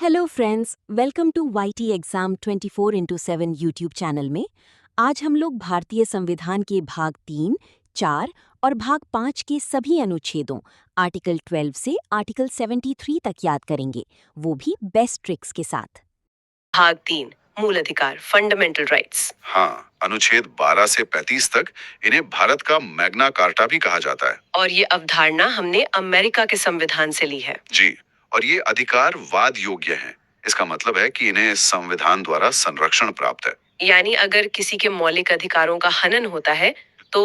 Hello friends, welcome to YT exam 24x7 YouTube channel में। आज हम लोग भारतीय संविधान के भाग 3, 4 और भाग 5 के सभी अनुच्छेदों आर्टिकल 12 से आर्टिकल 73 तक याद करेंगे, वो भी बेस्ट ट्रिक्स के साथ। भाग 3 मूल अधिकार फंडामेंटल राइट्स। हाँ, अनुच्छेद 12 से 35 तक इन्हें भारत का मैग्ना कार्टा भी कहा जाता है। और ये अवधारणा हमने अमेरिका के संविधान से ली है। जी, और ये अधिकार वाद योग्य हैं। इसका मतलब है कि इन्हें संविधान द्वारा संरक्षण प्राप्त है। यानी अगर किसी के मौलिक अधिकारों का हनन होता है तो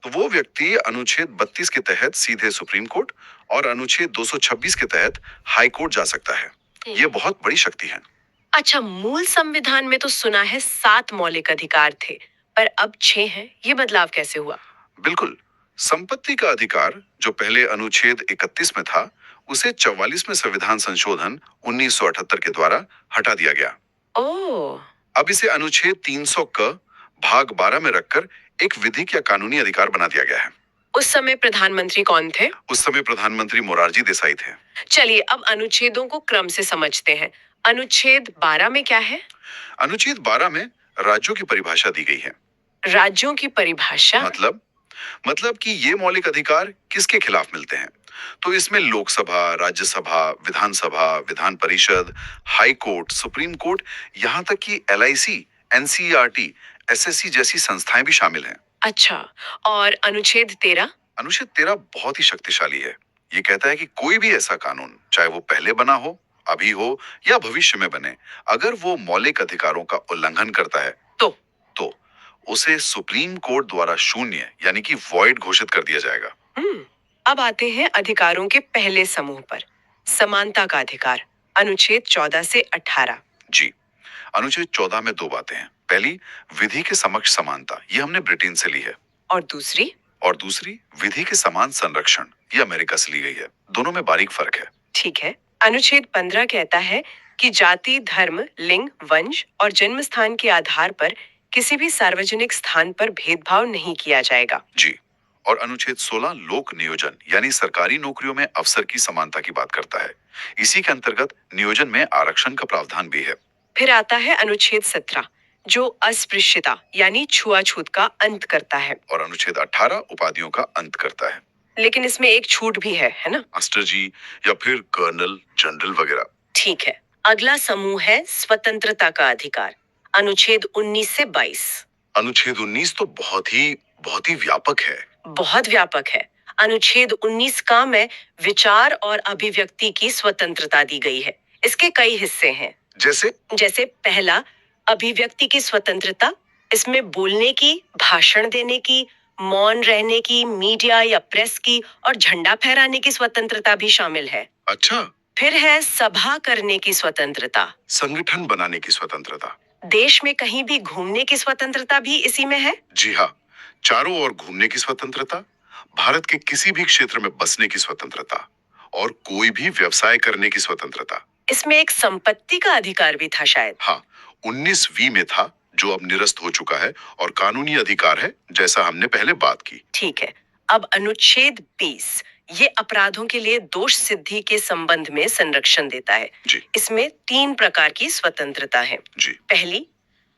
वो व्यक्ति अनुच्छेद 32 के तहत सीधे सुप्रीम कोर्ट और अनुच्छेद 226 के तहत हाई कोर्ट जा सकता है। ये बहुत बड़ी शक्ति है। अच्छा, मूल संविधान में तो सुना है 7 मौलिक अधिकार थे, पर अब 6 हैं। ये बदलाव कैसे हुआ? बिल्कुल, संपत्ति का अधिकार जो पहले अनुच्छेद 31 में था, उसे 44 में संविधान संशोधन 1978 के द्वारा हटा दिया गया। ओह, अब इसे अनुच्छेद 300 क भाग 12 में रखकर एक विधिक या कानूनी अधिकार बना दिया गया है। उस समय प्रधानमंत्री कौन थे? उस समय प्रधानमंत्री मोरारजी देसाई थे। चलिए अब अनुच्छेदों को क्रम से समझते हैं। अनुच्छेद 12 में क्या है? अनुच्छेद 12 में राज्यों की परिभाषा दी गई है। राज्यों की परिभाषा? मतलब कि ये मौलिक अधिकार किसके खिलाफ मिलते हैं। तो इसमें लोकसभा, राज्यसभा, विधानसभा, Vidhan Parishad, high court, supreme court, यहाँ तक कि LIC, NCERT, SSC जैसी संस्थाएं भी शामिल हैं। अच्छा, और अनुच्छेद 13? अनुच्छेद 13 बहुत ही शक्तिशाली है। ये कहता है कि कोई भी ऐसा कानून, चाहे वो पहले बना हो, अभी हो या भविष्य में बने, अगर वो मौलिक अधिकारों का उल्लंघन करता है तो उसे सुप्रीम कोर्ट द्वारा शून्य यानी कि वॉइड घोषित कर दिया जाएगा। अब आते हैं अधिकारों के पहले समूह पर। समानता का अधिकार, अनुच्छेद 14 से 18। जी, अनुच्छेद 14 में दो बातें हैं। पहली, विधि के समक्ष समानता, ये हमने ब्रिटेन से ली है। और दूसरी, विधि के समान संरक्षण, ये अमेरिका से ली गई है। दोनों में बारीक फर्क है। ठीक है। अनुच्छेद 15 कहता है कि जाति, धर्म, लिंग, वंश और जन्म स्थान के आधार पर किसी भी सार्वजनिक स्थान पर भेदभाव नहीं किया जाएगा। जी, और अनुच्छेद 16 लोक नियोजन यानी सरकारी नौकरियों में अफसर की समानता की बात करता है। इसी के अंतर्गत नियोजन में आरक्षण का प्रावधान भी है। फिर आता है अनुच्छेद 17 जो अस्पृश्यता यानी छुआछूत का अंत करता है। और अनुच्छेद 18 उपाधियों का अंत करता है। लेकिन इसमें एक छूट भी है ना? मास्टर जी या फिर कर्नल, जनरल वगैरह। ठीक है। अगला समूह है स्वतंत्रता का अधिकार, अनुच्छेद 19 से 22। अनुच्छेद 19 तो बहुत ही व्यापक है। बहुत व्यापक है। अनुच्छेद 19 का में विचार और अभिव्यक्ति की स्वतंत्रता दी गई है। इसके कई हिस्से हैं। जैसे पहला, अभिव्यक्ति की स्वतंत्रता। इसमें बोलने की, भाषण देने की, मौन रहने की, मीडिया या प्रेस की और झंडा फहराने की स्वतंत्रता भी शामिल है। अच्छा। फिर है सभा करने की स्वतंत्रता, संगठन बनाने की स्वतंत्रता। देश में कहीं भी घूमने की स्वतंत्रता भी इसी में है। जी हाँ, चारों ओर घूमने की स्वतंत्रता, भारत के किसी भी क्षेत्र में बसने की स्वतंत्रता और कोई भी व्यवसाय करने की स्वतंत्रता। इसमें एक संपत्ति का अधिकार भी था शायद। हाँ, 19V में था, जो अब निरस्त हो चुका है, और कानूनी अधिकार है, जैसा हमने पहले बात की। ठीक है। अब अनुच्छेद 20 ये अपराधों के लिए दोष सिद्धि के संबंध में संरक्षण देता है। जी। इसमें 3 प्रकार की स्वतंत्रता है। जी। पहली,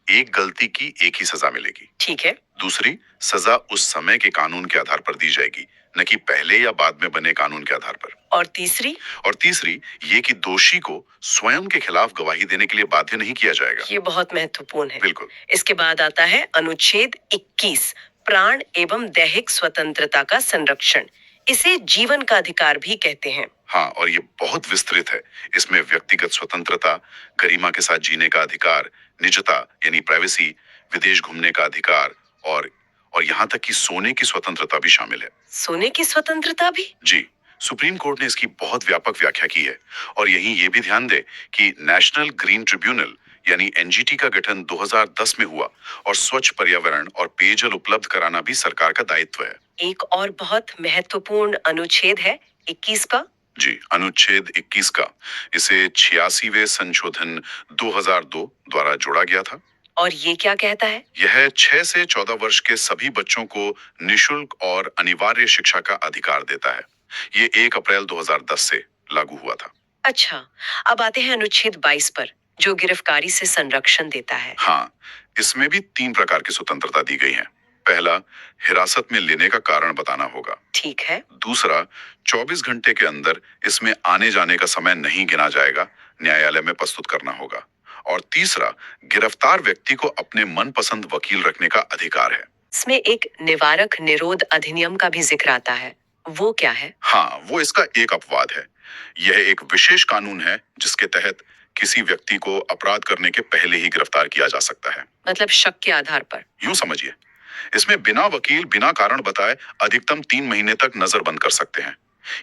एक गलती की एक ही सजा मिलेगी। ठीक है। दूसरी, सजा उस समय के कानून के आधार पर दी जाएगी, न कि पहले या बाद में बने कानून के आधार पर। और तीसरी, ये कि दोषी को स्वयं के खिलाफ गवाही देने के लिए बाध्य नहीं किया जाएगा। ये बहुत महत्वपूर्ण है। बिल्कुल। इसके बाद आता है अनुच्छेद 21 प्राण एवं दैहिक स्वतंत्रता का संरक्षण। इसे जीवन का अधिकार भी कहते हैं। हाँ, और ये बहुत विस्तृत है। इसमें व्यक्तिगत स्वतंत्रता, गरिमा के साथ जीने का अधिकार, निजता यानी प्राइवेसी, विदेश घूमने का अधिकार और यहाँ तक कि सोने की स्वतंत्रता भी शामिल है। सोने की स्वतंत्रता भी? जी, सुप्रीम कोर्ट ने इसकी बहुत व्यापक व्याख्या की है। और यहीं ये भी ध्यान दे कि नेशनल ग्रीन ट्रिब्यूनल यानी NGT का गठन 2010 में हुआ और स्वच्छ पर्यावरण और पेयजल उपलब्ध कराना भी सरकार का दायित्व है। एक और बहुत महत्वपूर्ण अनुच्छेद है 21 का। जी, अनुच्छेद 21 का, इसे 86वें संशोधन 2002 द्वारा जोड़ा गया था। और ये क्या कहता है? यह 6 से 14 वर्ष के सभी बच्चों को निशुल्क और अनिवार्य शिक्षा का अधिकार देता है। ये 1 अप्रैल 2010 से लागू हुआ था। अच्छा, अब आते हैं अनुच्छेद 22 पर, जो गिरफ्तारी से संरक्षण देता है। हाँ, इसमें भी 3 प्रकार की स्वतंत्रता दी गई है। पहला, हिरासत में लेने का कारण बताना होगा। ठीक है। दूसरा, 24 घंटे के अंदर इसमें आने जाने का समय नहीं गिना जाएगा, न्यायालय में प्रस्तुत करना होगा। और तीसरा, गिरफ्तार व्यक्ति को अपने मनपसंद वकील रखने का अधिकार है। इसमें एक निवारक निरोध अधिनियम का भी जिक्र आता है, वो क्या है? हाँ, वो इसका एक अपवाद है। यह एक विशेष कानून है जिसके तहत किसी व्यक्ति को अपराध करने के पहले ही गिरफ्तार किया जा सकता है। मतलब शक के आधार पर? यूं समझिए, इसमें बिना वकील बिना कारण बताए अधिकतम 3 महीने तक नजरबंद कर सकते हैं।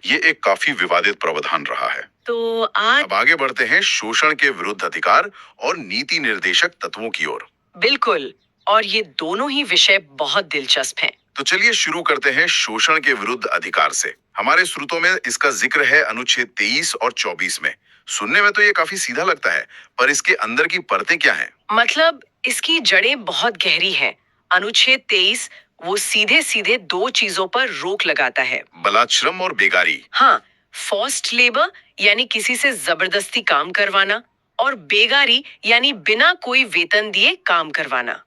ये एक काफी विवादित प्रावधान रहा है। तो आज अब आगे बढ़ते हैं शोषण के विरुद्ध अधिकार और नीति निर्देशक तत्वों की ओर। बिल्कुल, और ये दोनों ही विषय बहुत दिलचस्प हैं। तो चलिए शुरू करते हैं शोषण के विरुद्ध अधिकार से। हमारे स्रोतों में इसका जिक्र है अनुच्छेद 23 और 24 में। सुनने में तो ये काफी सीधा लगता है, पर इसके अंदर की परतें क्या हैं? मतलब इसकी जड़ें बहुत गहरी हैं। अनुच्छेद 23 वो सीधे सीधे दो चीजों पर रोक लगाता है। बलात्श्रम और बेगारी। हाँ, फोर्स्ड लेबर यानी किसी से जबरदस्ती काम करवाना, और बेगारी यानी बिना कोई वेतन दिए काम करवाना।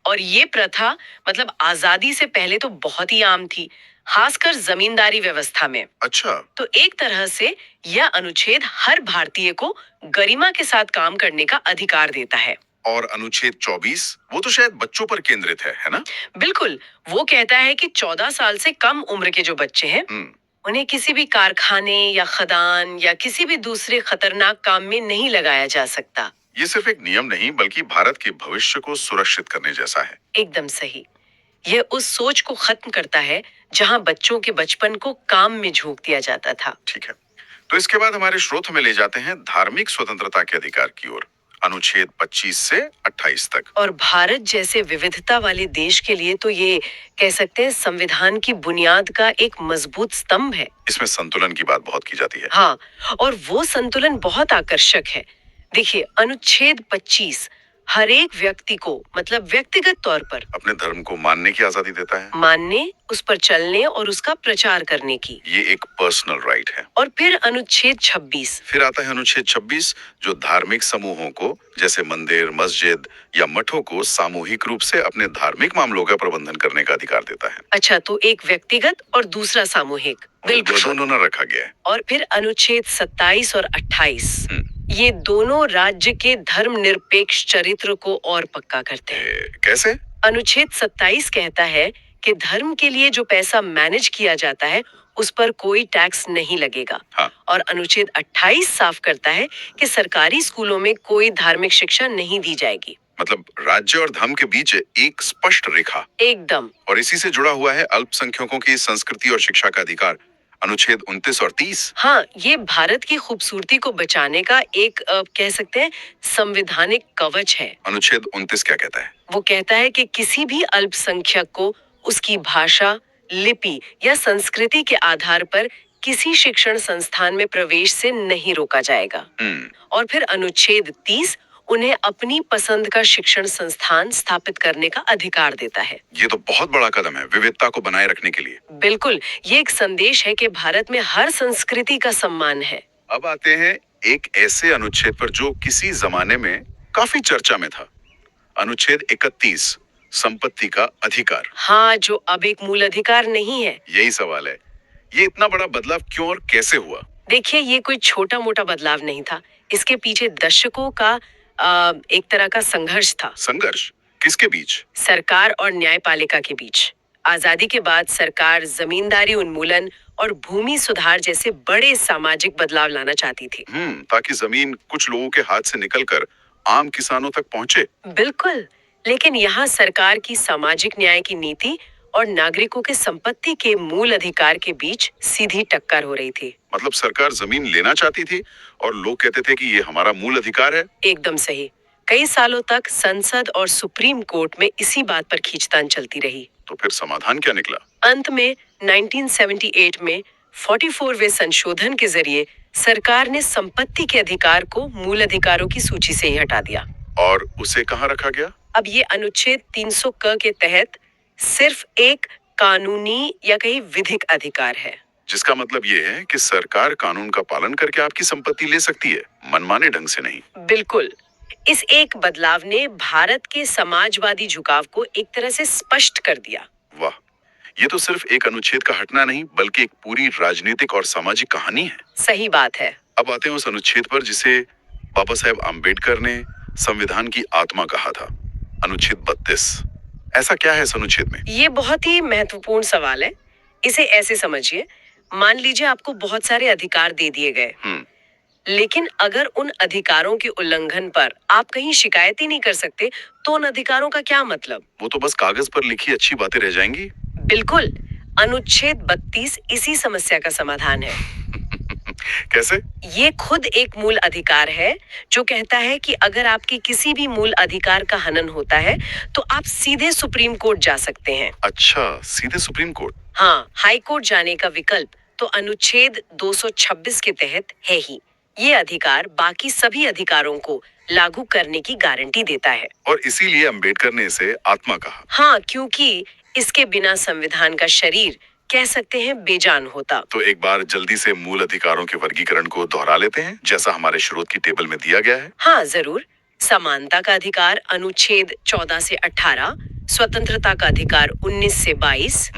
और ये प्रथा मतलब आजादी से पहले तो बहुत ही आम थी, खासकर जमींदारी व्यवस्था में। अच्छा। तो एक तरह से यह अनुच्छेद हर भारतीय को गरिमा के साथ काम करने का अधिकार देता है। और अनुच्छेद 24 वो तो शायद बच्चों पर केंद्रित है ना? बिल्कुल, वो कहता है कि 14 साल से कम उम्र के जो बच्चे हैं, उन्हें किसी भी कारखाने या खदान या किसी भी दूसरे खतरनाक काम में नहीं लगाया जा सकता। ये सिर्फ एक नियम नहीं बल्कि भारत के भविष्य को सुरक्षित करने जैसा है। एकदम सही। यह उस सोच को खत्म करता है जहां बच्चों के बचपन को काम में झोंक दिया जाता था। ठीक है, तो इसके बाद हमारे स्रोत हमें ले जाते हैं धार्मिक स्वतंत्रता के अधिकार की ओर, अनुच्छेद 25 से 28 तक। और भारत जैसे विविधता वाले देश के लिए तो ये कह सकते हैं संविधान की बुनियाद का एक मजबूत स्तंभ है। इसमें संतुलन की बात बहुत की जाती है। हाँ, और वो संतुलन बहुत आकर्षक है। देखिए, अनुच्छेद 25 हर एक व्यक्ति को मतलब व्यक्तिगत तौर पर अपने धर्म को मानने की आजादी देता है, मानने, उस पर चलने और उसका प्रचार करने की। ये एक पर्सनल राइट है। और फिर अनुच्छेद 26। फिर आता है अनुच्छेद 26, जो धार्मिक समूहों को जैसे मंदिर, मस्जिद या मठों को सामूहिक रूप से अपने धार्मिक मामलों का प्रबंधन करने का अधिकार देता है। अच्छा, तो एक व्यक्तिगत और दूसरा सामूहिक। बिल्कुल, दोनों न रखा गया है। और फिर अनुच्छेद 27 और 28, ये दोनों राज्य के धर्मनिरपेक्ष चरित्र को और पक्का करते हैं। कैसे? अनुच्छेद 27 कहता है कि धर्म के लिए जो पैसा मैनेज किया जाता है उस पर कोई टैक्स नहीं लगेगा। हाँ। और अनुच्छेद 28 साफ करता है कि सरकारी स्कूलों में कोई धार्मिक शिक्षा नहीं दी जाएगी। मतलब राज्य और धर्म के बीच एक स्पष्ट रेखा। एकदम। और इसी से जुड़ा हुआ है अल्पसंख्यकों की संस्कृति और शिक्षा का अधिकार, अनुच्छेद 29 और 30। हाँ, ये भारत की खूबसूरती को बचाने का एक कह सकते हैं संवैधानिक कवच है। अनुच्छेद 29 क्या कहता है? वो कहता है कि किसी भी अल्पसंख्यक को उसकी भाषा, लिपि या संस्कृति के आधार पर किसी शिक्षण संस्थान में प्रवेश से नहीं रोका जाएगा। और फिर अनुच्छेद 30 उन्हें अपनी पसंद का शिक्षण संस्थान स्थापित करने का अधिकार देता है। ये तो बहुत बड़ा कदम है विविधता को बनाए रखने के लिए। बिल्कुल, ये एक संदेश है कि भारत में हर संस्कृति का सम्मान है। अब आते हैं एक ऐसे अनुच्छेद पर जो किसी जमाने में काफी चर्चा में था, अनुच्छेद 31, संपत्ति का अधिकार। हाँ, जो अब एक मूल अधिकार नहीं है। यही सवाल है, ये इतना बड़ा बदलाव क्यों और कैसे हुआ? देखिए, ये कोई छोटा मोटा बदलाव नहीं था। इसके पीछे दशकों का एक तरह का संघर्ष था। संघर्ष किसके बीच? सरकार और न्यायपालिका के बीच। आजादी के बाद सरकार जमींदारी उन्मूलन और भूमि सुधार जैसे बड़े सामाजिक बदलाव लाना चाहती थी। ताकि जमीन कुछ लोगों के हाथ से निकलकर आम किसानों तक पहुंचे। बिल्कुल, लेकिन यहाँ सरकार की सामाजिक न्याय की नीति और नागरिकों के संपत्ति के मूल अधिकार के बीच सीधी टक्कर हो रही थी। मतलब सरकार जमीन लेना चाहती थी और लोग कहते थे कि ये हमारा मूल अधिकार है। एकदम सही। कई सालों तक संसद और सुप्रीम कोर्ट में इसी बात पर खींचतान चलती रही। तो फिर समाधान क्या निकला? अंत में 1978 में 44वें संशोधन के जरिए सरकार ने संपत्ति के अधिकार को मूल अधिकारों की सूची से ही हटा दिया। और उसे कहाँ रखा गया? अब ये अनुच्छेद 300 क के तहत सिर्फ एक कानूनी या कहीं विधिक अधिकार है। जिसका मतलब ये है कि सरकार कानून का पालन करके आपकी संपत्ति ले सकती है, मनमाने ढंग से नहीं। बिल्कुल। इस एक बदलाव ने भारत के समाजवादी झुकाव को एक तरह से स्पष्ट कर दिया। वाह, ये तो सिर्फ एक अनुच्छेद का हटना नहीं बल्कि एक पूरी राजनीतिक और सामाजिक कहानी है। सही बात है। अब आते हैं उस अनुच्छेद पर जिसे बाबा साहेब आम्बेडकर ने संविधान की आत्मा कहा था, अनुच्छेद 32। ऐसा क्या है इस अनुच्छेद में? ये बहुत ही महत्वपूर्ण सवाल है। इसे ऐसे समझिए, मान लीजिए आपको बहुत सारे अधिकार दे दिए गए, लेकिन अगर उन अधिकारों के उल्लंघन पर आप कहीं शिकायत ही नहीं कर सकते तो उन अधिकारों का क्या मतलब? वो तो बस कागज पर लिखी अच्छी बातें रह जाएंगी। बिल्कुल। अनुच्छेद 32 इसी समस्या का समाधान है। कैसे? ये खुद एक मूल अधिकार है जो कहता है कि अगर आपके किसी भी मूल अधिकार का हनन होता है तो आप सीधे सुप्रीम कोर्ट जा सकते हैं। अच्छा, सीधे सुप्रीम कोर्ट? हाँ, हाई कोर्ट जाने का विकल्प तो अनुच्छेद 226 के तहत है ही। ये अधिकार बाकी सभी अधिकारों को लागू करने की गारंटी देता है। और इसीलिए अंबेडकर ने इसे आत्मा कहा। हाँ, क्योंकि इसके बिना संविधान का शरीर कह सकते हैं बेजान होता। तो एक बार जल्दी से मूल अधिकारों के वर्गीकरण को दोहरा लेते हैं जैसा हमारे स्रोत की टेबल में दिया गया है। हाँ जरूर। समानता का अधिकार अनुच्छेद 14 से 18, स्वतंत्रता का अधिकार 19 से 22,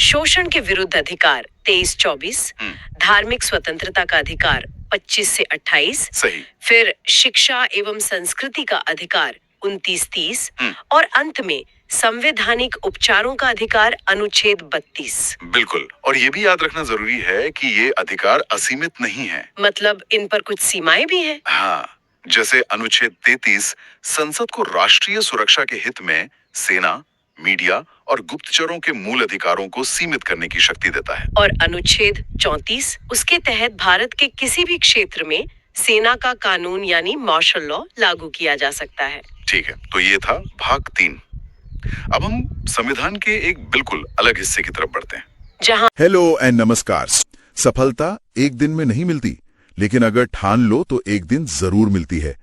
शोषण के विरुद्ध अधिकार 23-24, धार्मिक स्वतंत्रता का अधिकार 25 से 28, सही। फिर शिक्षा एवं संस्कृति का अधिकार 29-30 और अंत में संवैधानिक उपचारों का अधिकार अनुच्छेद 32। बिल्कुल। और ये भी याद रखना जरूरी है कि ये अधिकार असीमित नहीं है। मतलब इन पर कुछ सीमाएं भी हैं। हाँ, जैसे अनुच्छेद 33 संसद को राष्ट्रीय सुरक्षा के हित में सेना, मीडिया और गुप्तचरों के मूल अधिकारों को सीमित करने की शक्ति देता है। और अनुच्छेद 34 उसके तहत भारत के किसी भी क्षेत्र में सेना का कानून यानी मार्शल लॉ लागू किया जा सकता है। ठीक है, तो ये था भाग 3। अब हम संविधान के एक बिल्कुल अलग हिस्से की तरफ बढ़ते हैं जहां हेलो एंड नमस्कार। सफलता एक दिन में नहीं मिलती, लेकिन अगर ठान लो तो एक दिन जरूर मिलती है।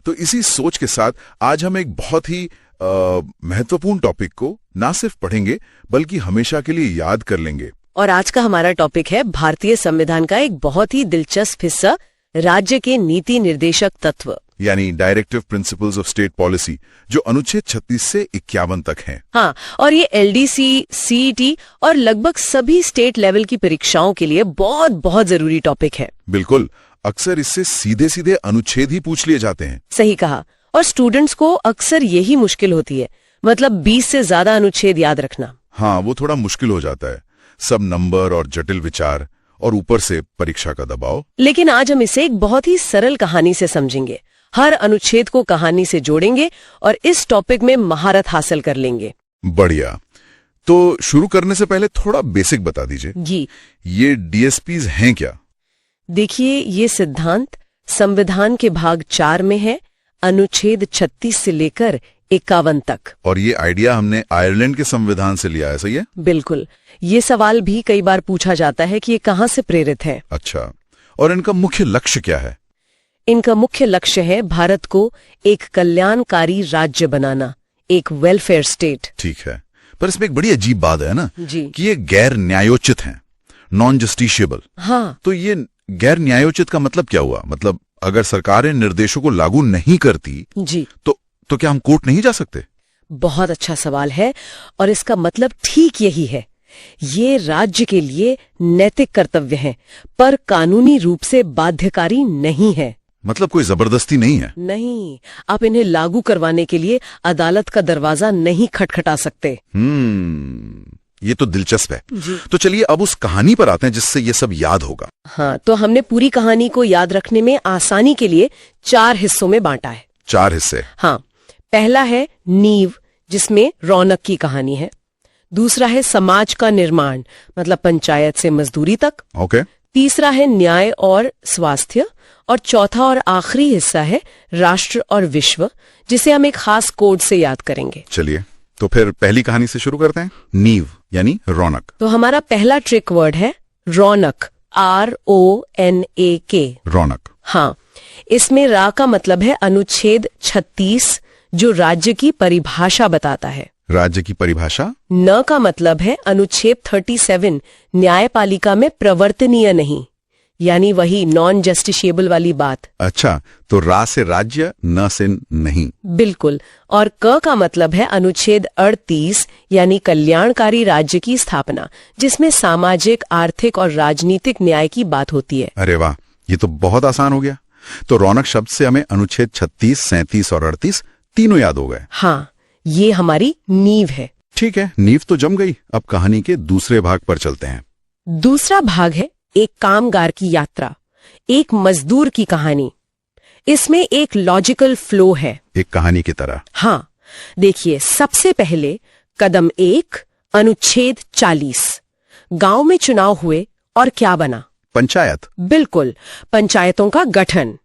तो इसी सोच के साथ आज हम एक बहुत ही महत्वपूर्ण टॉपिक को ना सिर्फ पढ़ेंगे बल्कि हमेशा के लिए याद कर लेंगे। और आज का हमारा टॉपिक है भारतीय संविधान का एक बहुत ही दिलचस्प हिस्सा, राज्य के नीति निर्देशक तत्व यानी directive principles of state policy, जो अनुच्छेद 36 से 51 तक हैं। हाँ, और ये एलडीसी, सीईटी और लगभग सभी स्टेट लेवल की परीक्षाओं के लिए बहुत बहुत जरूरी टॉपिक है। बिल्कुल, अक्सर इससे सीधे सीधे अनुच्छेद ही पूछ लिए जाते हैं। सही कहा। और स्टूडेंट्स को अक्सर यही मुश्किल होती है, मतलब 20 से ज्यादा अनुच्छेद याद रखना। हाँ, वो थोड़ा मुश्किल हो जाता है, सब नंबर और जटिल विचार और ऊपर से परीक्षा का दबाव। लेकिन आज हम इसे एक बहुत ही सरल कहानी से समझेंगे, हर अनुच्छेद को कहानी से जोड़ेंगे और इस टॉपिक में महारत हासिल कर लेंगे। बढ़िया। तो शुरू करने से पहले थोड़ा बेसिक बता दीजिए जी, ये डीएसपीज हैं क्या? देखिए, ये सिद्धांत संविधान के भाग 4 में है, अनुच्छेद 36 से लेकर 51 तक। और ये आइडिया हमने आयरलैंड के संविधान से लिया है, सही है? बिल्कुल। ये सवाल भी कई बार पूछा जाता है कि ये कहाँ से प्रेरित है। अच्छा, और इनका मुख्य लक्ष्य क्या है? इनका मुख्य लक्ष्य है भारत को एक कल्याणकारी राज्य बनाना, एक वेलफेयर स्टेट। ठीक है, पर इसमें एक बड़ी अजीब बात है ना जी, कि ये गैर न्यायोचित हैं, नॉन जस्टिशिएबल। हाँ, तो ये गैर न्यायोचित का मतलब क्या हुआ? मतलब अगर सरकारें निर्देशों को लागू नहीं करती जी, तो क्या हम कोर्ट नहीं जा सकते? बहुत अच्छा सवाल है और इसका मतलब ठीक यही है। ये राज्य के लिए नैतिक कर्तव्य है पर कानूनी रूप से बाध्यकारी नहीं है। मतलब कोई जबरदस्ती नहीं है? नहीं, आप इन्हें लागू करवाने के लिए अदालत का दरवाजा नहीं खटखटा सकते। ये तो दिलचस्प है। जी। तो चलिए अब उस कहानी पर आते हैं जिससे ये सब याद होगा। हाँ, तो हमने पूरी कहानी को याद रखने में आसानी के लिए 4 हिस्सों में बांटा है। 4 हिस्से? हाँ, पहला है नींव, जिसमें रौनक की कहानी है। दूसरा है समाज का निर्माण, मतलब पंचायत से मजदूरी तक। ओके। तीसरा है न्याय और स्वास्थ्य, और चौथा और आखिरी हिस्सा है राष्ट्र और विश्व, जिसे हम एक खास कोड से याद करेंगे। चलिए, तो फिर पहली कहानी से शुरू करते हैं, नींव यानी रौनक। तो हमारा पहला ट्रिक वर्ड है रौनक, RONAK। रौनक। हाँ, इसमें रा का मतलब है अनुच्छेद 36, जो राज्य की परिभाषा बताता है। राज्य की परिभाषा? न का मतलब है अनुच्छेद 37 न्यायपालिका में प्रवर्तनीय नहीं, यानी वही नॉन जस्टिशिएबल वाली बात। अच्छा, तो रा से राज्य, न से नहीं। बिल्कुल। और क का मतलब है अनुच्छेद 38 यानी कल्याणकारी राज्य की स्थापना, जिसमें सामाजिक, आर्थिक और राजनीतिक न्याय की बात होती है। अरे वाह, ये तो बहुत आसान हो गया। तो रौनक शब्द से हमें अनुच्छेद 36, 37 और 38 तीनों याद हो गए। हाँ, ये हमारी नींव है। ठीक है, नींव तो जम गई। अब कहानी के दूसरे भाग पर चलते हैं। दूसरा भाग है एक कामगार की यात्रा, एक मजदूर की कहानी। इसमें एक लॉजिकल फ्लो है, एक कहानी की तरह। हाँ, देखिए, सबसे पहले कदम 1, अनुच्छेद 40। गांव में चुनाव हुए और क्या बना? पंचायत। बिल्कुल, पंचायतों का गठन।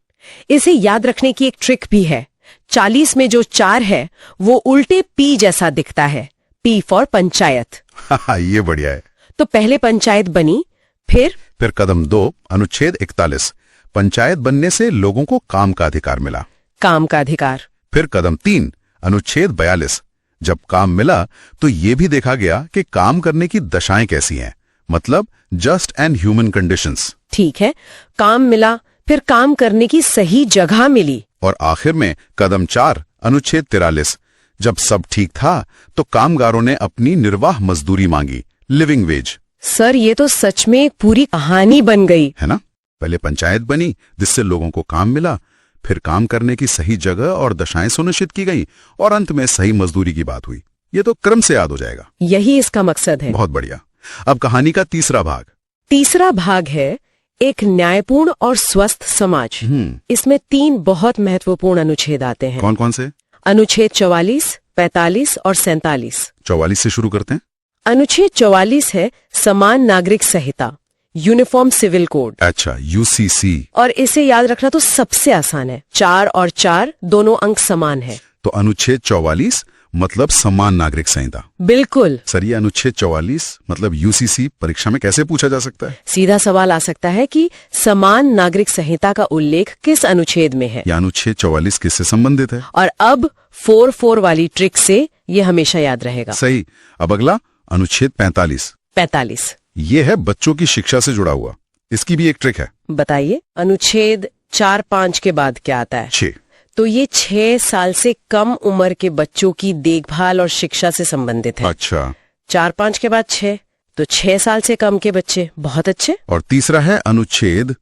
इसे याद रखने की एक ट्रिक भी है। 40 में जो 4 है वो उल्टे पी जैसा दिखता है, पी फॉर पंचायत। ये बढ़िया है। तो पहले पंचायत बनी, फिर कदम 2, अनुच्छेद 41। पंचायत बनने से लोगों को काम का अधिकार मिला। काम का अधिकार। फिर कदम 3, अनुच्छेद 42। जब काम मिला तो ये भी देखा गया कि काम करने की दशाएं कैसी हैं, मतलब जस्ट एंड ह्यूमन कंडीशंस। ठीक है, काम मिला, फिर काम करने की सही जगह मिली। और आखिर में कदम 4, अनुच्छेद 43। जब सब ठीक था तो कामगारों ने अपनी निर्वाह मजदूरी मांगी, लिविंग वेज। सर, ये तो सच में एक पूरी कहानी बन गई, है ना? पहले पंचायत बनी जिससे लोगों को काम मिला, फिर काम करने की सही जगह और दशाएं सुनिश्चित की गई, और अंत में सही मजदूरी की बात हुई। ये तो क्रम से याद हो जाएगा। यही इसका मकसद है। बहुत बढ़िया। अब कहानी का तीसरा भाग। तीसरा भाग है एक न्यायपूर्ण और स्वस्थ समाज। इसमें 3 बहुत महत्वपूर्ण अनुच्छेद आते हैं। कौन कौन से? अनुच्छेद 44, 45 और 47। 44 से शुरू करते हैं। अनुच्छेद 44 है समान नागरिक संहिता, यूनिफॉर्म सिविल कोड। अच्छा, यूसीसी। और इसे याद रखना तो सबसे आसान है। 4 और 4 दोनों अंक समान है। तो अनुच्छेद 44 मतलब समान नागरिक संहिता। बिल्कुल। सर, ये अनुच्छेद 44 मतलब यूसीसी परीक्षा में कैसे पूछा जा सकता है? सीधा सवाल आ सकता है कि समान नागरिक संहिता का उल्लेख किस अनुच्छेद में है, या अनुच्छेद 44 किससे संबंधित है। और अब 4-4 वाली ट्रिक से ये हमेशा याद रहेगा। सही। अब अगला अनुच्छेद 45। ये है बच्चों की शिक्षा से जुड़ा हुआ। इसकी भी एक ट्रिक है। बताइए। अनुच्छेद 4-5 के बाद क्या आता है? 6। तो ये 6 साल से कम उम्र के बच्चों की देखभाल और शिक्षा से संबंधित है। अच्छा। 4-5 के बाद 6, तो 6 साल से कम के बच्चे। बहुत अच्छे। और तीसरा है अनुच्छेद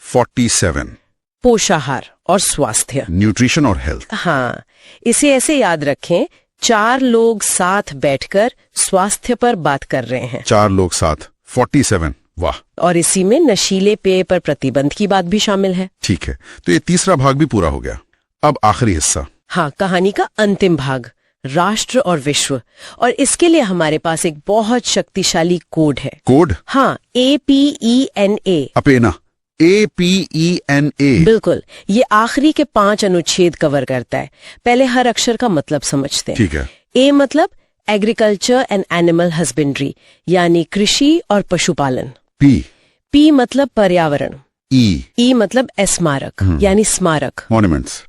47, पोषाहार और स्वास्थ्य, न्यूट्रिशन और हेल्थ। हाँ, इसे ऐसे याद रखें, 4 लोग साथ बैठकर स्वास्थ्य पर बात कर रहे हैं। 4 लोग साथ, 47। वाह। और इसी में नशीले पेय पर प्रतिबंध की बात भी शामिल है। ठीक है, तो ये तीसरा भाग भी पूरा हो गया। अब आखिरी हिस्सा। हाँ, कहानी का अंतिम भाग, राष्ट्र और विश्व। और इसके लिए हमारे पास एक बहुत शक्तिशाली कोड है। कोड? हाँ, APENA। अपेना। APENA। बिल्कुल। ये आखिरी के 5 अनुच्छेद कवर करता है। पहले हर अक्षर का मतलब समझते हैं। ठीक है। A मतलब एग्रीकल्चर एंड एनिमल हस्बेंड्री, यानी कृषि और पशुपालन। P मतलब पर्यावरण। E मतलब स्मारक, यानी स्मारक, मॉन्यूमेंट्स।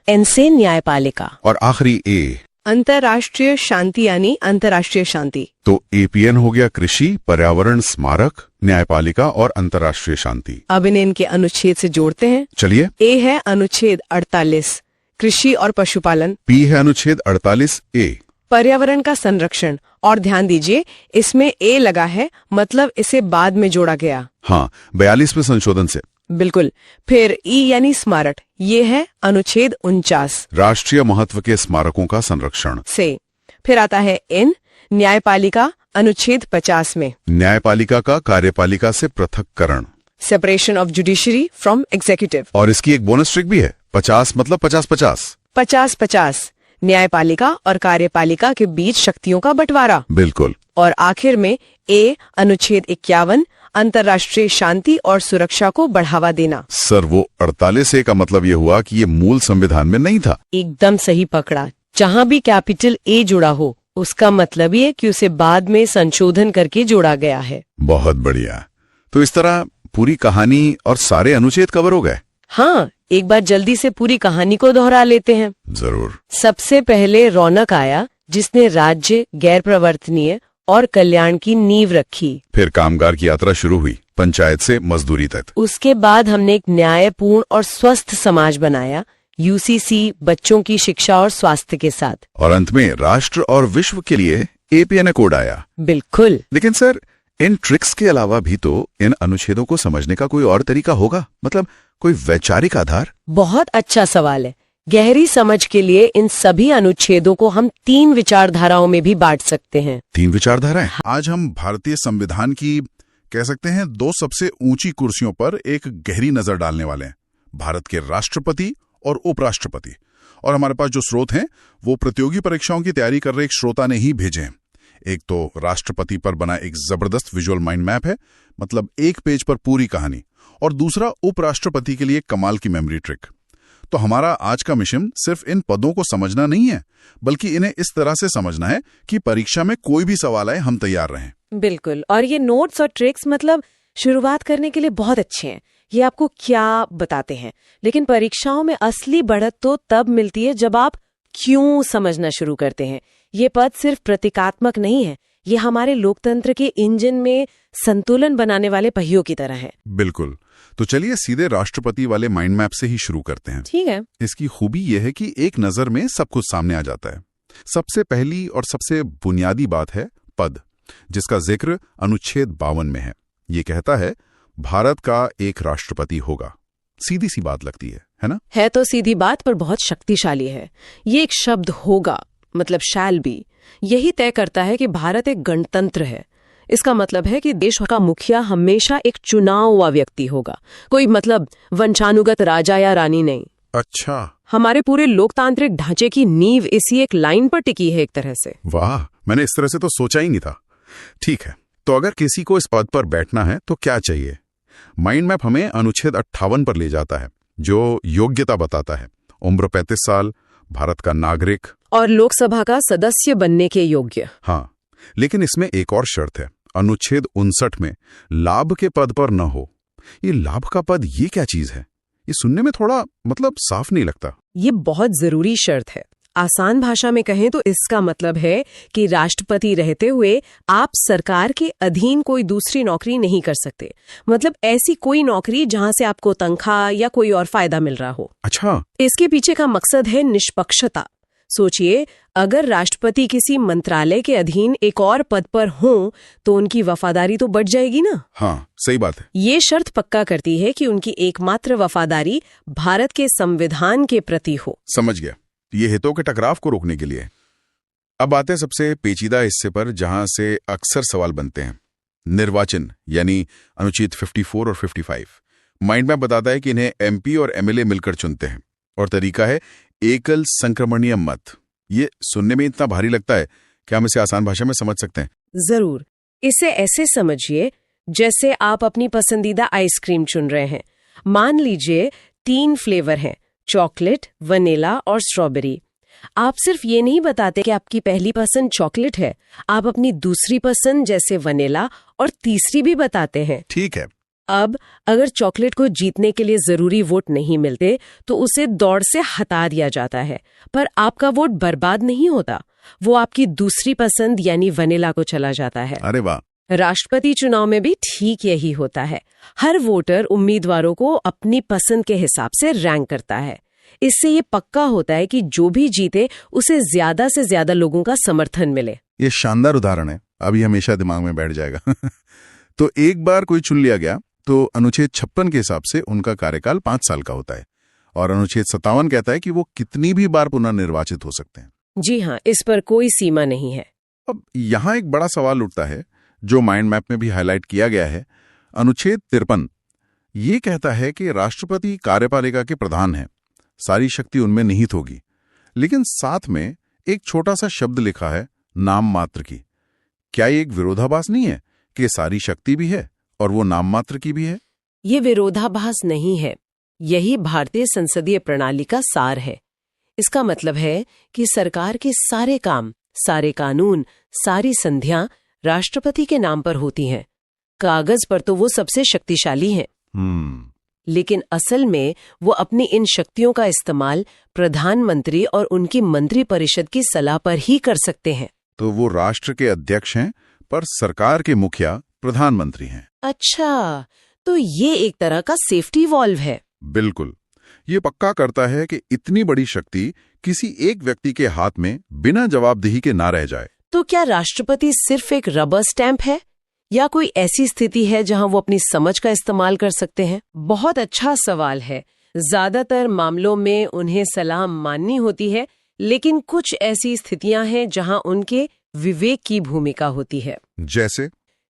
N से न्यायपालिका। और आखिरी A, अंतर्राष्ट्रीय शांति, यानी अंतर्राष्ट्रीय शांति। तो APN हो गया कृषि, पर्यावरण, स्मारक, न्यायपालिका और अंतर्राष्ट्रीय शांति। अब इनके अनुच्छेद से जोड़ते हैं। चलिए। A है अनुच्छेद 48, कृषि और पशुपालन। P है अनुच्छेद 48A, पर्यावरण का संरक्षण। और ध्यान दीजिए, इसमें A लगा है, मतलब इसे बाद में जोड़ा गया। हाँ, 42वें संशोधन से। बिल्कुल। फिर E यानी स्मारक, ये है अनुच्छेद 49, राष्ट्रीय महत्व के स्मारकों का संरक्षण से। फिर आता है N, न्यायपालिका, अनुच्छेद 50 में। न्यायपालिका का कार्यपालिका से पृथक्करण, separation of judiciary from executive. और इसकी एक बोनस ट्रिक भी है, 50 मतलब 50-50। 50-50, न्यायपालिका और कार्यपालिका के बीच शक्तियों का बंटवारा। बिल्कुल। और आखिर में A, अनुच्छेद 51, अंतर्राष्ट्रीय शांति और सुरक्षा को बढ़ावा देना। सर, वो 48A का मतलब ये हुआ कि ये मूल संविधान में नहीं था। एकदम सही पकड़ा। जहाँ भी कैपिटल A जुड़ा हो, उसका मतलब ये है कि उसे बाद में संशोधन करके जोड़ा गया है। बहुत बढ़िया। तो इस तरह पूरी कहानी और सारे अनुच्छेद कवर हो गए। हाँ, एक बार जल्दी से पूरी कहानी को दोहरा लेते हैं। जरूर। सबसे पहले रौनक आया, जिसने राज्य, गैर प्रवर्तनीय और कल्याण की नींव रखी। फिर कामगार की यात्रा शुरू हुई, पंचायत से मजदूरी तक। उसके बाद हमने एक न्यायपूर्ण और स्वस्थ समाज बनाया, यूसीसी, बच्चों की शिक्षा और स्वास्थ्य के साथ। और अंत में राष्ट्र और विश्व के लिए एपीएनए कोड आया। बिल्कुल। लेकिन सर, इन ट्रिक्स के अलावा भी तो इन अनुच्छेदों को समझने का कोई और तरीका होगा, मतलब कोई वैचारिक आधार? बहुत अच्छा सवाल है। गहरी समझ के लिए इन सभी अनुच्छेदों को हम 3 विचारधाराओं में भी बांट सकते हैं। 3 विचारधाराएं? आज हम भारतीय संविधान की, कह सकते हैं, 2 सबसे ऊंची कुर्सियों पर एक गहरी नजर डालने वाले हैं, भारत के राष्ट्रपति और उपराष्ट्रपति। और हमारे पास जो स्रोत हैं वो प्रतियोगी परीक्षाओं की तैयारी कर रहे एक श्रोता ने ही भेजे हैं। एक तो राष्ट्रपति पर बना एक जबरदस्त विजुअल माइंड मैप है, मतलब एक पेज पर पूरी कहानी, और दूसरा उपराष्ट्रपति के लिए कमाल की मेमोरी ट्रिक। तो हमारा आज का मिशन सिर्फ इन पदों को समझना नहीं है, बल्कि इन्हें इस तरह से समझना है कि परीक्षा में कोई भी सवाल आए हम तैयार रहें। बिल्कुल। और ये नोट्स और ट्रिक्स मतलब शुरुआत करने के लिए बहुत अच्छे हैं। ये आपको क्या बताते हैं, लेकिन परीक्षाओं में असली बढ़त तो तब मिलती है जब आप क्यों समझना शुरू करते हैं। ये पद सिर्फ प्रतीकात्मक नहीं है, ये हमारे लोकतंत्र के इंजन में संतुलन बनाने वाले पहियों की तरह है। बिल्कुल। तो चलिए सीधे राष्ट्रपति वाले माइंड मैप से ही शुरू करते हैं। ठीक है। इसकी खूबी यह है कि एक नजर में सब कुछ सामने आ जाता है। सबसे पहली और सबसे बुनियादी बात है पद, जिसका जिक्र अनुच्छेद 52 में है। ये कहता है भारत का एक राष्ट्रपति होगा। सीधी सी बात लगती है ना? है तो सीधी बात, पर बहुत शक्तिशाली है। ये एक शब्द होगा, मतलब शैल बी, यही तय करता है कि भारत एक गणतंत्र है। इसका मतलब है कि देश का मुखिया हमेशा एक चुनाव हुआ व्यक्ति होगा, कोई मतलब वंशानुगत राजा या रानी नहीं। अच्छा। हमारे पूरे लोकतांत्रिक ढांचे की नींव इसी एक लाइन पर टिकी है एक तरह से। वाह, मैंने इस तरह से तो सोचा ही नहीं था। ठीक है, तो अगर किसी को इस पद पर बैठना है तो क्या चाहिए? माइंड मैप हमें अनुच्छेद 58 पर ले जाता है, जो योग्यता बताता है। उम्र 35 साल, भारत का नागरिक और लोकसभा का सदस्य बनने के योग्य। हाँ, लेकिन इसमें एक और शर्त है। अनुच्छेद 59 में लाभ के पद पर न हो। ये लाभ का पद, ये क्या चीज है? ये सुनने में थोड़ा मतलब साफ नहीं लगता। ये बहुत जरूरी शर्त है। आसान भाषा में कहें तो इसका मतलब है कि राष्ट्रपति रहते हुए आप सरकार के अधीन कोई दूसरी नौकरी नहीं कर सकते। मतलब ऐसी कोई नौकरी जहां से आपको तनख्वाह या कोई और फायदा मिल रहा हो। अच्छा। इसके पीछे का मकसद है निष्पक्षता। सोचिए, अगर राष्ट्रपति किसी मंत्रालय के अधीन एक और पद पर हों तो उनकी वफादारी तो बढ़ जाएगी ना? हाँ, सही बात है। ये शर्त पक्का करती है कि उनकी एकमात्र वफादारी भारत के संविधान के प्रति हो। समझ गया। ये हितों के टकराव को रोकने के लिए। अब आते हैं सबसे पेचीदा हिस्से पर, जहां से अक्सर सवाल बनते हैं। निर्वाचन, यानी अनुच्छेद 54 और 55। माइंड मैप बताता है कि इन्हें एमपी और एमएलए मिलकर चुनते हैं, और तरीका है एकल संक्रमणीय मत। ये सुनने में इतना भारी लगता है, क्या हम इसे आसान भाषा में समझ सकते हैं? जरूर। इसे ऐसे समझिए जैसे आप अपनी पसंदीदा आइसक्रीम चुन रहे हैं। मान लीजिए 3 फ्लेवर हैं, चॉकलेट, वनीला और स्ट्रॉबेरी। आप सिर्फ ये नहीं बताते कि आपकी पहली पसंद चॉकलेट है, आप अपनी दूसरी पसंद जैसे वनीला और तीसरी भी बताते हैं। ठीक है। अब अगर चॉकलेट को जीतने के लिए जरूरी वोट नहीं मिलते तो उसे दौड़ से हटा दिया जाता है, पर आपका वोट बर्बाद नहीं होता, वो आपकी दूसरी पसंद यानी वनीला को चला जाता है। अरे वाह। राष्ट्रपति चुनाव में भी ठीक यही होता है। हर वोटर उम्मीदवारों को अपनी पसंद के हिसाब से रैंक करता है। इससे ये पक्का होता है कि जो भी जीते उसे ज्यादा से ज्यादा लोगों का समर्थन मिले। ये शानदार उदाहरण है, अभी हमेशा दिमाग में बैठ जाएगा। तो एक बार कोई चुन लिया गया तो अनुच्छेद 56 के हिसाब से उनका कार्यकाल 5 साल का होता है, और अनुच्छेद 57 कहता है कि वो कितनी भी बार पुनर्निर्वाचित हो सकते हैं। जी हाँ, इस पर कोई सीमा नहीं है। अब यहाँ एक बड़ा सवाल उठता है, जो माइंड मैप में भी हाईलाइट किया गया है। अनुच्छेद 53 ये कहता है कि राष्ट्रपति कार्यपालिका के प्रधान हैं, सारी शक्ति उनमें निहित होगी, लेकिन साथ में एक छोटा सा शब्द लिखा है, नाम मात्र की। क्या ये एक विरोधाभास नहीं है कि सारी शक्ति भी है और वो नाम मात्र की भी है? ये विरोधाभास नहीं है, यही भारतीय संसदीय प्रणाली का सार है। इसका मतलब है कि सरकार के सारे काम, सारे कानून, सारी संधियां राष्ट्रपति के नाम पर होती हैं। कागज पर तो वो सबसे शक्तिशाली हैं। लेकिन असल में वो अपनी इन शक्तियों का इस्तेमाल प्रधानमंत्री और उनकी मंत्रिपरिषद की सलाह पर ही कर सकते हैं। तो वो राष्ट्र के अध्यक्ष हैं, पर सरकार के मुखिया प्रधानमंत्री हैं। अच्छा, तो ये एक तरह का सेफ्टी वॉल्व है। बिल्कुल। ये पक्का करता है कि इतनी बड़ी शक्ति किसी एक व्यक्ति के हाथ में बिना जवाबदेही के ना रह जाए। तो क्या राष्ट्रपति सिर्फ एक रबर स्टैंप है, या कोई ऐसी स्थिति है जहां वो अपनी समझ का इस्तेमाल कर सकते हैं? बहुत अच्छा सवाल है। ज्यादातर मामलों में उन्हें सलाह माननी होती है, लेकिन कुछ ऐसी स्थितियां हैं जहां उनके विवेक की भूमिका होती है।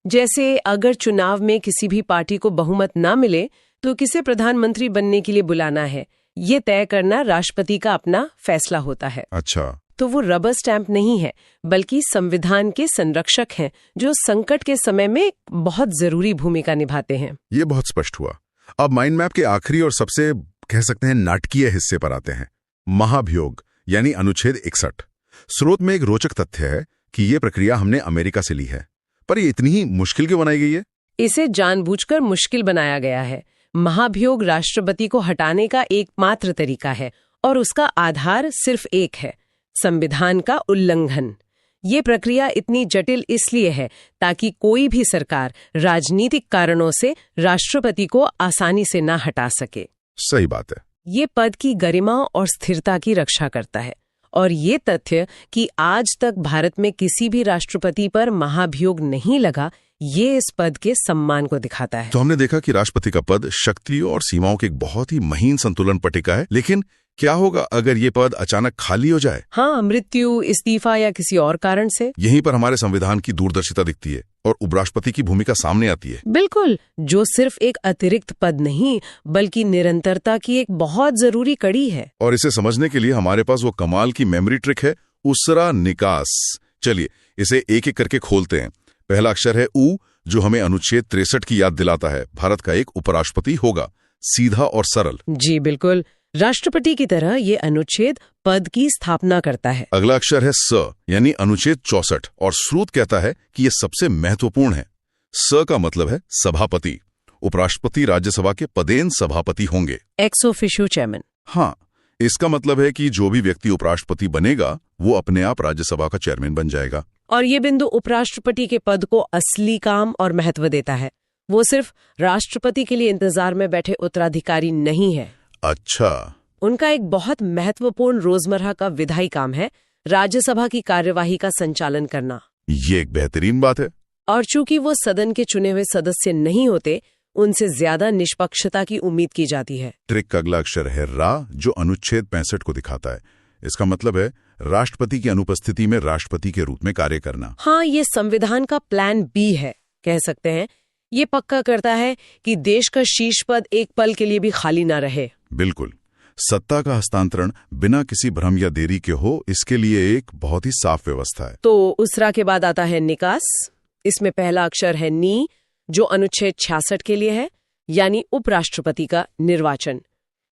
जैसे अगर चुनाव में किसी भी पार्टी को बहुमत ना मिले तो किसे प्रधानमंत्री बनने के लिए बुलाना है, ये तय करना राष्ट्रपति का अपना फैसला होता है। अच्छा, तो वो रबर स्टैंप नहीं है, बल्कि संविधान के संरक्षक हैं, जो संकट के समय में बहुत जरूरी भूमिका निभाते हैं। ये बहुत स्पष्ट हुआ। अब माइंड मैप के आखिरी और सबसे कह सकते हैं नाटकीय हिस्से पर आते हैं, महाभियोग यानी अनुच्छेद 61। स्रोत में एक रोचक तथ्य है कि ये प्रक्रिया हमने अमेरिका से ली है, पर ये इतनी ही मुश्किल क्यों बनाई गई है? इसे जानबूझकर मुश्किल बनाया गया है। महाभियोग राष्ट्रपति को हटाने का एकमात्र तरीका है और उसका आधार सिर्फ एक है, संविधान का उल्लंघन। ये प्रक्रिया इतनी जटिल इसलिए है ताकि कोई भी सरकार राजनीतिक कारणों से राष्ट्रपति को आसानी से ना हटा सके। सही बात है। ये पद की गरिमा और स्थिरता की रक्षा करता है, और ये तथ्य कि आज तक भारत में किसी भी राष्ट्रपति पर महाभियोग नहीं लगा, ये इस पद के सम्मान को दिखाता है। तो हमने देखा कि राष्ट्रपति का पद शक्ति और सीमाओं के एक बहुत ही महीन संतुलन पट्टिका है, लेकिन क्या होगा अगर ये पद अचानक खाली हो जाए? हाँ, मृत्यु, इस्तीफा या किसी और कारण से। यहीं पर हमारे संविधान की दूरदर्शिता दिखती है और उपराष्ट्रपति की भूमिका सामने आती है। बिल्कुल, जो सिर्फ एक अतिरिक्त पद नहीं बल्कि निरंतरता की एक बहुत जरूरी कड़ी है। और इसे समझने के लिए हमारे पास वो कमाल की मेमोरी ट्रिक है, उसरा निकास। चलिए इसे एक एक करके खोलते हैं। पहला अक्षर है ऊ, जो हमें अनुच्छेद 63 की याद दिलाता है। भारत का एक उपराष्ट्रपति होगा, सीधा और सरल। जी बिल्कुल, राष्ट्रपति की तरह ये अनुच्छेद पद की स्थापना करता है। अगला अक्षर है स, यानी अनुच्छेद 64, और स्रोत कहता है कि ये सबसे महत्वपूर्ण है। स का मतलब है सभापति। उपराष्ट्रपति राज्यसभा के पदेन सभापति होंगे, एक्स ऑफिशियो चेयरमैन। हाँ, इसका मतलब है कि जो भी व्यक्ति उपराष्ट्रपति बनेगा वो अपने आप राज्यसभा का चेयरमैन बन जाएगा। और ये बिंदु उपराष्ट्रपति के पद को असली काम और महत्व देता है। वो सिर्फ राष्ट्रपति के लिए इंतजार में बैठे उत्तराधिकारी नहीं है। अच्छा, उनका एक बहुत महत्वपूर्ण रोजमर्रा का विधायी काम है, राज्यसभा की कार्यवाही का संचालन करना। ये एक बेहतरीन बात है। और चूंकि वो सदन के चुने हुए सदस्य नहीं होते, उनसे ज्यादा निष्पक्षता की उम्मीद की जाती है। ट्रिक का अगला अक्षर है रा, जो अनुच्छेद 65 को दिखाता है। इसका मतलब है राष्ट्रपति की अनुपस्थिति में राष्ट्रपति के रूप में कार्य करना। हाँ, ये संविधान का प्लान बी है, कह सकते हैं। ये पक्का करता है कि देश का शीर्ष पद एक पल के लिए भी खाली ना रहे। बिल्कुल, सत्ता का हस्तांतरण बिना किसी भ्रम या देरी के हो, इसके लिए एक बहुत ही साफ व्यवस्था है। तो उसरा के बाद आता है निकास। इसमें पहला अक्षर है नी, जो अनुच्छेद 66 के लिए है, यानी उपराष्ट्रपति का निर्वाचन।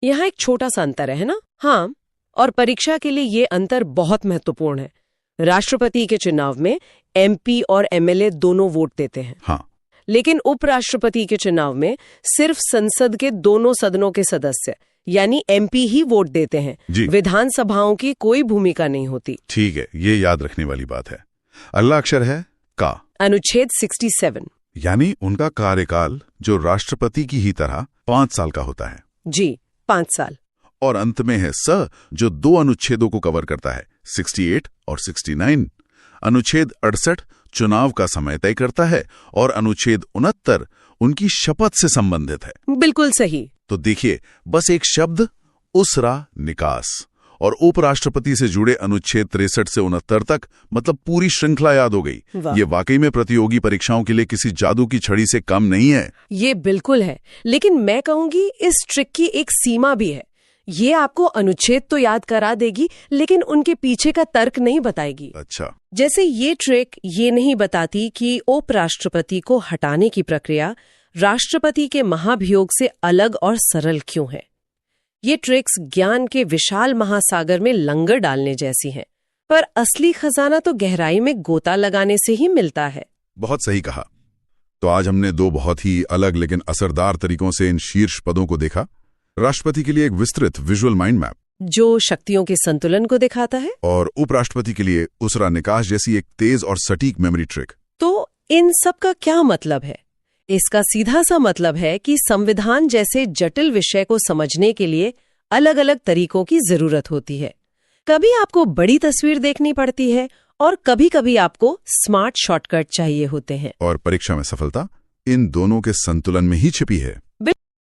यहाँ एक छोटा सा अंतर है ना? हाँ, और परीक्षा के लिए ये अंतर बहुत महत्वपूर्ण है। राष्ट्रपति के चुनाव में एमपी और एमएलए दोनों वोट देते हैं। हाँ, लेकिन उपराष्ट्रपति के चुनाव में सिर्फ संसद के दोनों सदनों के सदस्य यानी एमपी ही वोट देते हैं। विधानसभाओं की कोई भूमिका नहीं होती। ठीक है, ये याद रखने वाली बात है। अगला अक्षर है का, अनुच्छेद 67, यानी उनका कार्यकाल जो राष्ट्रपति की ही तरह 5 साल का होता है। जी, 5 साल। और अंत में है स, जो 2 अनुच्छेदों को कवर करता है, 68 और 69। अनुच्छेद 68 चुनाव का समय तय करता है और अनुच्छेद 69 उनकी शपथ से संबंधित है। बिल्कुल सही। तो देखिए, बस एक शब्द उसरा निकास और उपराष्ट्रपति से जुड़े अनुच्छेद 63 से 69 तक, मतलब पूरी श्रृंखला याद हो गई। ये वाकई में प्रतियोगी परीक्षाओं के लिए किसी जादू की छड़ी से कम नहीं है। ये बिल्कुल है, लेकिन मैं कहूंगी इस ट्रिक की एक सीमा भी है। ये आपको अनुच्छेद तो याद करा देगी, लेकिन उनके पीछे का तर्क नहीं बताएगी। अच्छा, जैसे ये ट्रिक ये नहीं बताती कि उपराष्ट्रपति को हटाने की प्रक्रिया राष्ट्रपति के महाभियोग से अलग और सरल क्यों है। ये ट्रिक्स ज्ञान के विशाल महासागर में लंगर डालने जैसी हैं, पर असली खजाना तो गहराई में गोता लगाने से ही मिलता है। बहुत सही कहा। तो आज हमने दो बहुत ही अलग लेकिन असरदार तरीकों से इन शीर्ष पदों को देखा। राष्ट्रपति के लिए एक विस्तृत विजुअल माइंड मैप जो शक्तियों के संतुलन को दिखाता है, और उपराष्ट्रपति के लिए उसरा निकाश जैसी एक तेज और सटीक मेमोरी ट्रिक। तो इन सब का क्या मतलब है? इसका सीधा सा मतलब है कि संविधान जैसे जटिल विषय को समझने के लिए अलग अलग तरीकों की जरूरत होती है। कभी आपको बड़ी तस्वीर देखनी पड़ती है और कभी कभी आपको स्मार्ट शॉर्टकट चाहिए होते हैं। और परीक्षा में सफलता इन दोनों के संतुलन में ही छिपी है।